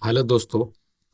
Hello दोस्तों।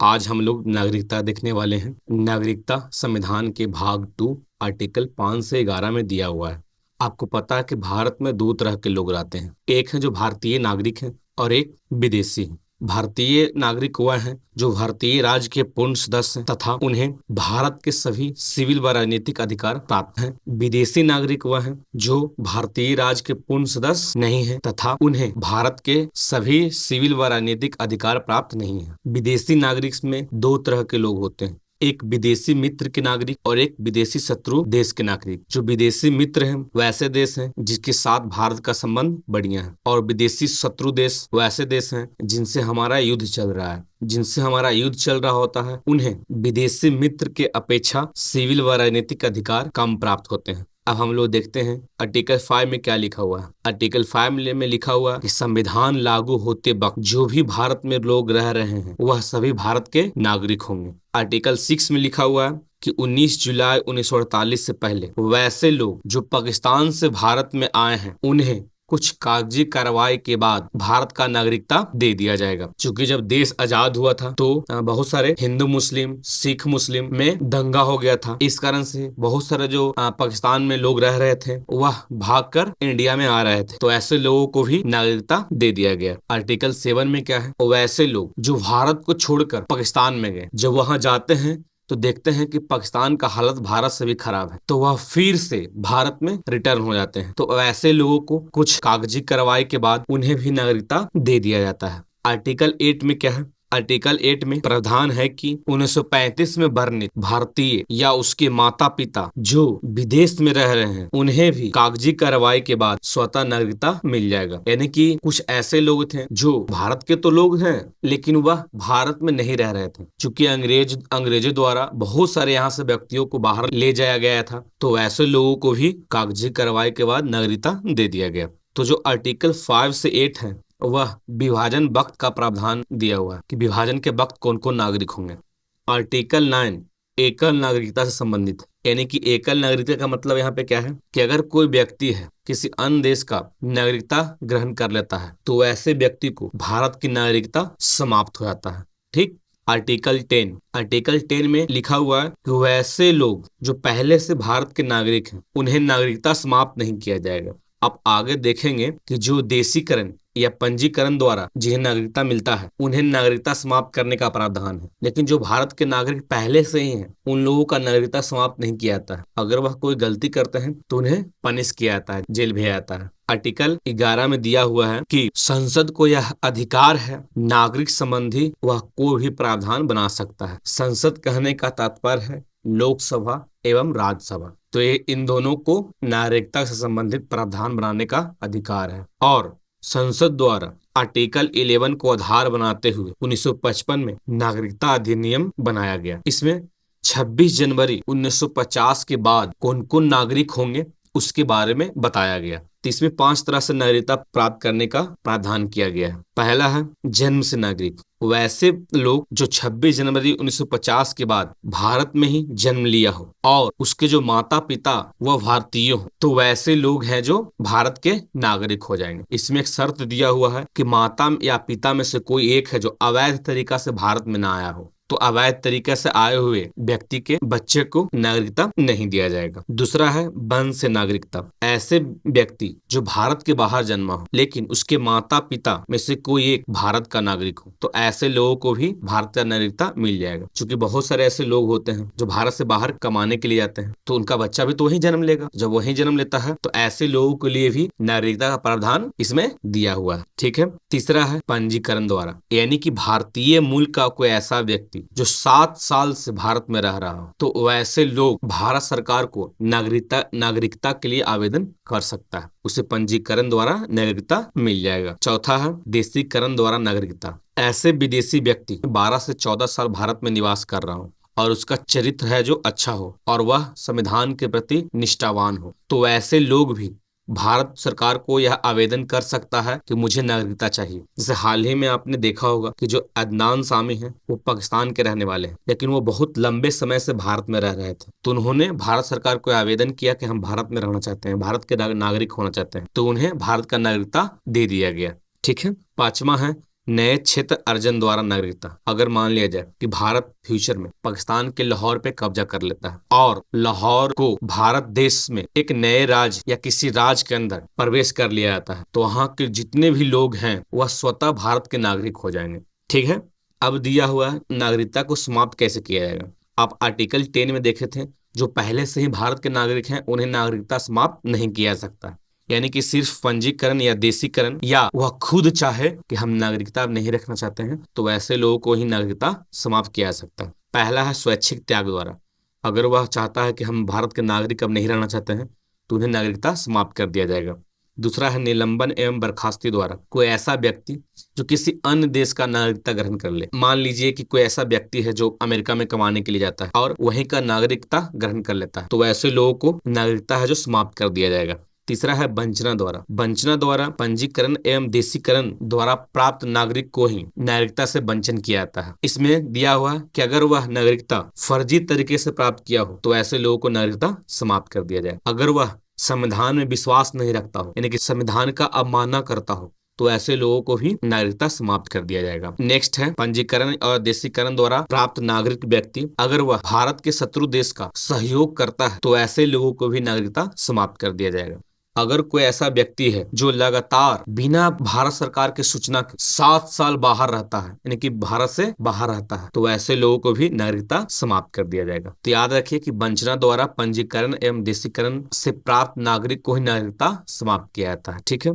आज हम लोग नागरिकता देखने वाले हैं। नागरिकता संविधान के भाग 2 आर्टिकल 5 से 11 में दिया हुआ है। आपको पता है कि भारत में दो तरह के लोग रहते हैं, एक है जो भारतीय नागरिक हैं और एक विदेशी हैं। भारतीय नागरिक वह हैं जो भारतीय राज्य के पूर्ण सदस्य हैं तथा उन्हें भारत के सभी सिविल व राजनीतिक अधिकार प्राप्त हैं। विदेशी नागरिक वह हैं जो भारतीय राज्य के पूर्ण सदस्य नहीं है तथा उन्हें भारत के सभी सिविल व राजनीतिक अधिकार प्राप्त नहीं है। विदेशी नागरिक में दो तरह के लोग होते हैं, एक विदेशी मित्र के नागरिक और एक विदेशी शत्रु देश के नागरिक। जो विदेशी मित्र हैं वैसे देश हैं जिसके साथ भारत का संबंध बढ़िया है, और विदेशी शत्रु देश वैसे देश हैं जिनसे हमारा युद्ध चल रहा है। जिनसे हमारा युद्ध चल रहा होता है उन्हें विदेशी मित्र के अपेक्षा सिविल व राजनीतिक अधिकार कम प्राप्त होते हैं। अब हम लोग देखते हैं आर्टिकल 5 में क्या लिखा हुआ है। आर्टिकल 5 में लिखा हुआ है कि संविधान लागू होते वक्त जो भी भारत में लोग रह रहे हैं वह सभी भारत के नागरिक होंगे। आर्टिकल 6 में लिखा हुआ है कि 19 जुलाई 1948 से पहले वैसे लोग जो पाकिस्तान से भारत में आए हैं उन्हें कुछ कागजी कार्रवाई के बाद भारत का नागरिकता दे दिया जाएगा। क्योंकि जब देश आजाद हुआ था तो बहुत सारे हिंदू मुस्लिम सिख मुस्लिम में दंगा हो गया था। इस कारण से बहुत सारे जो पाकिस्तान में लोग रह रहे थे वह भागकर इंडिया में आ रहे थे, तो ऐसे लोगों को भी नागरिकता दे दिया गया। आर्टिकल 7 में क्या है, वैसे लोग जो भारत को छोड़कर पाकिस्तान में गए, जब वहां जाते हैं तो देखते हैं कि पाकिस्तान का हालत भारत से भी खराब है, तो वह फिर से भारत में रिटर्न हो जाते हैं। तो ऐसे लोगों को कुछ कागजी कार्रवाई के बाद उन्हें भी नागरिकता दे दिया जाता है। आर्टिकल 8 में क्या है, आर्टिकल 8 में प्रावधान है कि 1935 में वर्णित भारतीय या उसके माता पिता जो विदेश में रह रहे हैं उन्हें भी कागजी कार्रवाई के बाद स्वतः नागरिकता मिल जाएगा। यानी कि कुछ ऐसे लोग थे जो भारत के तो लोग हैं लेकिन वह भारत में नहीं रह रहे थे। चूंकि अंग्रेजों द्वारा बहुत सारे यहाँ से व्यक्तियों को बाहर ले जाया गया था, तो ऐसे लोगों को भी कागजी कार्रवाई के बाद नागरिकता दे दिया गया। तो जो आर्टिकल 5 से 8 है वह विभाजन वक्त का प्रावधान दिया हुआ है कि विभाजन के वक्त कौन कौन नागरिक होंगे। आर्टिकल 9 एकल नागरिकता से संबंधित है। यानी कि एकल नागरिकता का मतलब यहाँ पे क्या है कि अगर कोई व्यक्ति है किसी अन्य देश का नागरिकता ग्रहण कर लेता है तो ऐसे व्यक्ति को भारत की नागरिकता समाप्त हो जाता है। ठीक। आर्टिकल 10 में लिखा हुआ है कि वैसे लोग जो पहले से भारत के नागरिक हैं उन्हें नागरिकता समाप्त नहीं किया जाएगा। अब आगे देखेंगे कि जो देशीकरण या पंजीकरण द्वारा जिन्हें नागरिकता मिलता है उन्हें नागरिकता समाप्त करने का प्रावधान है, लेकिन जो भारत के नागरिक पहले से ही हैं उन लोगों का नागरिकता समाप्त नहीं किया जाता है। अगर वह कोई गलती करते हैं तो उन्हें पनिश किया जाता है, जेल भेजा जाता है। आर्टिकल 11 में दिया हुआ है कि संसद को यह अधिकार है नागरिक संबंधी वह कोई भी प्रावधान बना सकता है। संसद कहने का तात्पर्य है लोकसभा एवं राज्यसभा। तो ये इन दोनों को नागरिकता से संबंधित प्रावधान बनाने का अधिकार है। और संसद द्वारा आर्टिकल 11 को आधार बनाते हुए 1955 में नागरिकता अधिनियम बनाया गया। इसमें 26 जनवरी 1950 के बाद कौन कौन नागरिक होंगे उसके बारे में बताया गया। तो इसमें 5 तरह से नागरिकता प्राप्त करने का प्रावधान किया गया है। पहला है जन्म से नागरिक। वैसे लोग जो 26 जनवरी 1950 के बाद भारत में ही जन्म लिया हो और उसके जो माता पिता वह भारतीय हो, तो वैसे लोग हैं जो भारत के नागरिक हो जाएंगे। इसमें एक शर्त दिया हुआ है कि माता या पिता में से कोई एक है जो अवैध तरीका से भारत में ना आया हो, तो अवैध तरीके से आए हुए व्यक्ति के बच्चे को नागरिकता नहीं दिया जाएगा। दूसरा है वंश से नागरिकता। ऐसे व्यक्ति जो भारत के बाहर जन्मा हो लेकिन उसके माता पिता में से कोई एक भारत का नागरिक हो, तो ऐसे लोगों को भी भारत का नागरिकता मिल जाएगा। क्योंकि बहुत सारे ऐसे लोग होते हैं जो भारत से बाहर कमाने के लिए जाते हैं, तो उनका बच्चा भी तो वहीं जन्म लेगा। जब वहीं जन्म लेता है तो ऐसे लोगों के लिए भी नागरिकता का प्रावधान इसमें दिया हुआ है। ठीक है। तीसरा है पंजीकरण द्वारा। यानी कि भारतीय मूल का कोई ऐसा व्यक्ति जो 7 साल से भारत में रह रहा हो, तो वैसे लोग भारत सरकार को नागरिकता के लिए आवेदन कर सकता है, उसे पंजीकरण द्वारा नागरिकता मिल जाएगा। चौथा है देशीकरण द्वारा नागरिकता। ऐसे विदेशी व्यक्ति 12 से 14 साल भारत में निवास कर रहा हो और उसका चरित्र है जो अच्छा हो और वह संविधान के प्रति निष्ठावान हो, तो वैसे लोग भी भारत सरकार को यह आवेदन कर सकता है कि मुझे नागरिकता चाहिए। जैसे हाल ही में आपने देखा होगा कि जो अदनान सामी हैं वो पाकिस्तान के रहने वाले हैं, लेकिन वो बहुत लंबे समय से भारत में रह रहे थे, तो उन्होंने भारत सरकार को आवेदन किया कि हम भारत में रहना चाहते हैं, भारत के नागरिक होना चाहते हैं, तो उन्हें भारत का नागरिकता दे दिया गया। ठीक है। पांचवा है नए क्षेत्र अर्जन द्वारा नागरिकता। अगर मान लिया जाए कि भारत फ्यूचर में पाकिस्तान के लाहौर पे कब्जा कर लेता है और लाहौर को भारत देश में एक नए राज्य या किसी राज्य के अंदर प्रवेश कर लिया जाता है, तो वहां के जितने भी लोग हैं वह स्वतः भारत के नागरिक हो जाएंगे। ठीक है। अब दिया हुआ है नागरिकता को समाप्त कैसे किया जाएगा। आप आर्टिकल 10 में देखे थे, जो पहले से ही भारत के नागरिक हैं उन्हें नागरिकता समाप्त नहीं किया जा सकता। यानी कि सिर्फ पंजीकरण या देशीकरण, या वह खुद चाहे कि हम नागरिकता अब नहीं रखना चाहते हैं, तो ऐसे लोगों को ही नागरिकता समाप्त किया जा सकता है। पहला है स्वैच्छिक त्याग द्वारा। अगर वह चाहता है कि हम भारत के नागरिक अब नहीं रहना चाहते हैं, तो उन्हें नागरिकता समाप्त कर दिया जाएगा। दूसरा है निलंबन एवं बर्खास्ती द्वारा। कोई ऐसा व्यक्ति जो किसी अन्य देश का नागरिकता ग्रहण कर ले, मान लीजिए कि कोई ऐसा व्यक्ति है जो अमेरिका में कमाने के लिए जाता है और वहीं का नागरिकता ग्रहण कर लेता है, तो ऐसे लोगों को नागरिकता है जो समाप्त कर दिया जाएगा। तीसरा है वंचना द्वारा। वंचना द्वारा पंजीकरण एवं देशीकरण द्वारा प्राप्त नागरिक को ही नागरिकता से वंचन किया जाता है। इसमें दिया हुआ है कि अगर वह नागरिकता फर्जी तरीके से प्राप्त किया हो, तो ऐसे लोगों को नागरिकता समाप्त कर दिया जाए। अगर वह संविधान में विश्वास नहीं रखता हो, यानी कि संविधान का अवमानना करता हो, तो ऐसे लोगों को भी नागरिकता समाप्त कर दिया जाएगा। नेक्स्ट है पंजीकरण और देशीकरण द्वारा प्राप्त नागरिक व्यक्ति, अगर वह भारत के शत्रु देश का सहयोग करता है, तो ऐसे लोगों को भी नागरिकता समाप्त कर दिया जाएगा। अगर कोई ऐसा व्यक्ति है जो लगातार बिना भारत सरकार के सूचना के 7 साल बाहर रहता है, यानी कि भारत से बाहर रहता है, तो ऐसे लोगों को भी नागरिकता समाप्त कर दिया जाएगा। तो याद रखिए कि वंचना द्वारा पंजीकरण एवं देशीकरण से प्राप्त नागरिक को ही नागरिकता समाप्त किया जाता है। ठीक है।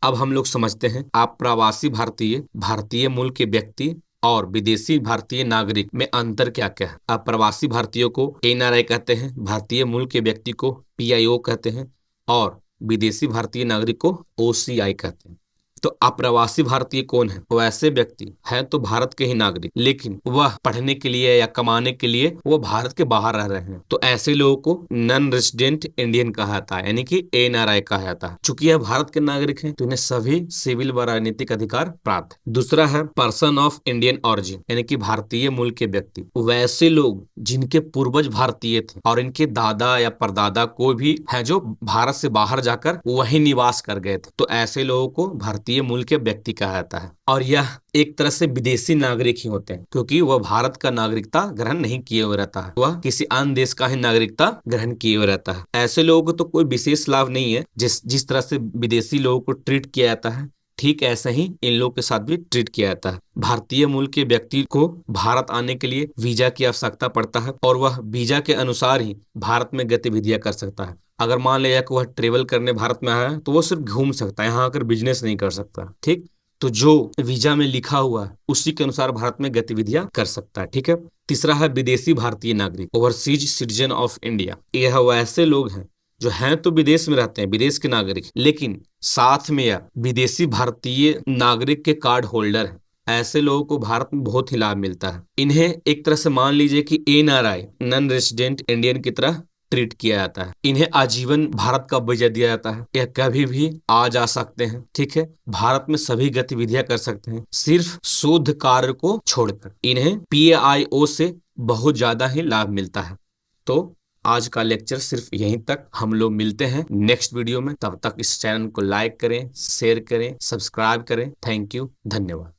अब हम लोग समझते हैं आप प्रवासी भारतीय, भारतीय मूल के व्यक्ति और विदेशी भारतीय नागरिक में अंतर क्या क्या है। आप प्रवासी भारतीयों को एनआरआई कहते हैं, भारतीय मूल के व्यक्ति को पीआईओ कहते हैं और विदेशी भारतीय नागरिक को ओसीआई कहते हैं। तो अप्रवासी भारतीय कौन है। वो ऐसे व्यक्ति हैं तो भारत के ही नागरिक, लेकिन वह पढ़ने के लिए या कमाने के लिए वो भारत के बाहर रह रहे हैं, तो ऐसे लोगों को नॉन रेजिडेंट इंडियन कहा जाता है, यानी कि एनआरआई कहा जाता है। चूंकि यह भारत के नागरिक हैं, तो इन्हें सभी सिविल व राजनीतिक अधिकार प्राप्त है। दूसरा है पर्सन ऑफ इंडियन ऑरिजिन, यानी कि भारतीय मूल के व्यक्ति, वैसे लोग जिनके पूर्वज भारतीय थे और इनके दादा या परदादा कोई भी है जो भारत से बाहर जाकर वही निवास कर गए थे, तो ऐसे लोगों को भारतीय मूल के व्यक्ति कहा जाता है। और यह एक तरह से विदेशी नागरिक ही होते हैं, क्योंकि वह भारत का नागरिकता ग्रहण नहीं किए हुए रहता है, वह किसी अन्य देश का ही नागरिकता ग्रहण किए हुए रहता है। ऐसे लोगों को तो कोई विशेष लाभ नहीं है। जिस तरह से विदेशी लोगों को ट्रीट किया जाता है, ठीक ऐसा ही इन लोगों के साथ भी ट्रीट किया जाता है। भारतीय मूल के व्यक्ति को भारत आने के लिए वीजा की आवश्यकता पड़ता है और वह वीजा के अनुसार ही भारत में गतिविधियां कर सकता है। अगर मान लिया कि वह ट्रेवल करने भारत में आया है, तो वो सिर्फ घूम सकता है, यहाँ आकर बिजनेस नहीं कर सकता। ठीक। तो जो वीजा में लिखा हुआ है उसी के अनुसार भारत में गतिविधियां कर सकता है। ठीक है। तीसरा है विदेशी भारतीय नागरिक, ओवरसीज सिटीजन ऑफ इंडिया। यह वैसे लोग हैं जो हैं तो विदेश में रहते हैं, विदेश के नागरिक, लेकिन साथ में या विदेशी भारतीय नागरिक के कार्ड होल्डर हैं। ऐसे लोगों को भारत में बहुत ही लाभ मिलता है। इन्हें एक तरह से मान लीजिए कि एनआरआई, नॉन रेजिडेंट इंडियन की तरह ट्रीट किया जाता है। इन्हें आजीवन भारत का वीजा दिया जाता है, यह कभी भी आ जा सकते हैं। ठीक है। भारत में सभी गतिविधियां कर सकते हैं, सिर्फ शोध कार्य को छोड़कर। इन्हें पीआईओ से बहुत ज्यादा ही लाभ मिलता है। तो आज का लेक्चर सिर्फ यहीं तक। हम लोग मिलते हैं नेक्स्ट वीडियो में। तब तक इस चैनल को लाइक करें, शेयर करें, सब्सक्राइब करें। थैंक यू, धन्यवाद।